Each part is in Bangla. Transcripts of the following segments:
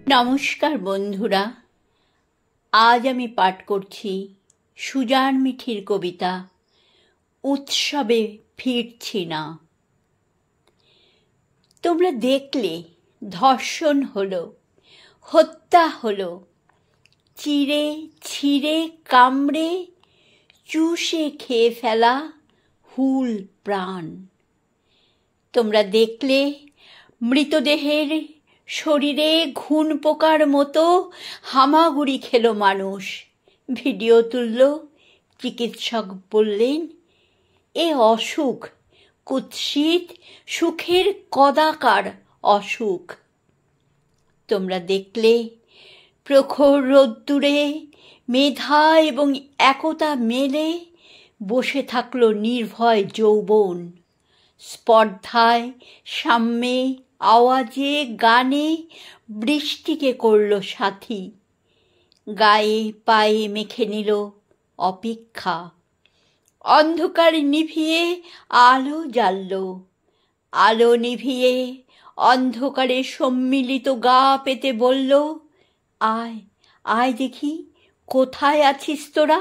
নমস্কার বন্ধুরা, আজ আমি পাঠ করছি সুজান মিঠির কবিতা উৎসবে ফিরছি না। তোমরা দেখলে ধর্ষণ হলো, হত্যা হলো, চিরে ছিঁড়ে কামড়ে চুষে খেয়ে ফেলা হুল প্রাণ। তোমরা দেখলে মৃতদেহের শরীরে ঘুণ পোকার মতো হামাগুড়ি খেলো মানুষ। ভিডিও তুলল, চিকিৎসক বললেন এ অসুখ, কুৎসিত সুখের কদাকার অসুখ। তোমরা দেখলে প্রখর রোদ্দুরে মেধা এবং একতা মেলে বসে থাকলো নির্ভয় যৌবন। স্পর্ধায়, সাম্যে, আওয়াজে, গানে বৃষ্টিকে করল সাথী। গায়ে পায়ে মেখে নিল অপেক্ষা। অন্ধকার নিভিয়ে আলো জ্বালল, আলো নিভিয়ে অন্ধকারে সম্মিলিত গা পেতে বলল, আয় আয় দেখি, কোথায় আছিস তোরা,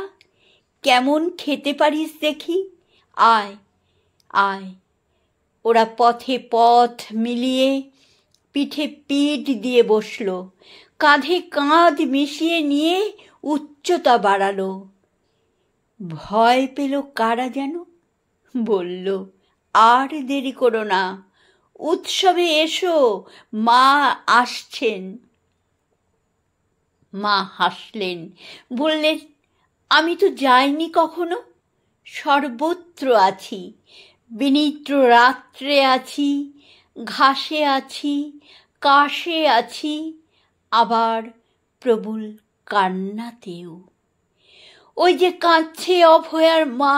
কেমন খেতে পারিস দেখি, আয় আয়। ওরা পথে পথ মিলিয়ে পিঠে পিঠ দিয়ে বসল, কাঁধে কাঁধ মিশিয়ে নিয়ে উচ্চতা বাড়ালো। ভয় পেল কারা যেন, বলল আর দেরি করো না, উৎসবে এসো, মা আসছেন। মা হাসলেন, বললেন আমি তো যাইনি কখনো, সর্বত্র আছি, বিনিদ্র রাত্রে আছি, ঘাসে আছি, কাশে আছি, আবার প্রবল কান্নাতেও। ওই যে কাঁদছে অভয়ার মা,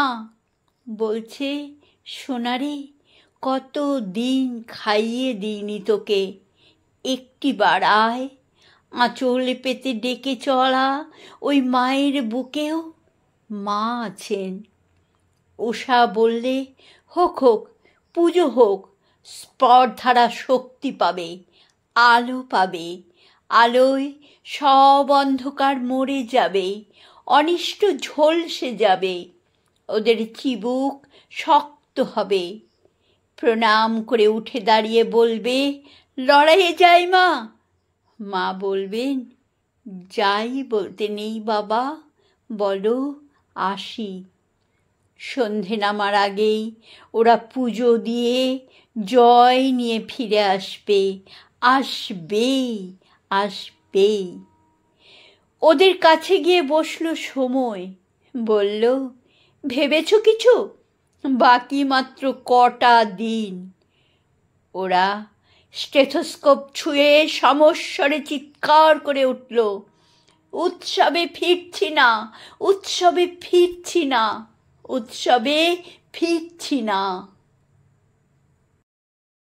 বলছে সোনারে কত দিন খাইয়ে দিইনি তোকে, একটিবার আয়, আঁচল পেতে ডেকে চলা ওই মায়ের বুকেও মা আছেন। উষা বললে হোক হোক, পুজো হোক, স্পর্ধারা শক্তি পাবে, আলো পাবে, আলোয় সব অন্ধকার মরে যাবে, অনিষ্ট ঝলসে যাবে, ওদের চিবুক শক্ত হবে। প্রণাম করে উঠে দাঁড়িয়ে বলবে লড়াইয়ে যাই মা। মা বলবেন যাই বলতে নেই বাবা, বলো আসি। সন্ধে নামার আগেই ওরা পুজো দিয়ে জয় নিয়ে ফিরে আসবে, আসবেই আসবেই। ওদের কাছে গিয়ে বসলো সময়, বলল ভেবেছ কিছু, বাকি মাত্র কটা দিন। ওরা স্টেথোস্কোপ ছুঁয়ে সমস্বরে চিৎকার করে উঠল, উৎসবে ফিরছি না, উৎসবে ফিরছি না, উৎসবে ফিরছি না।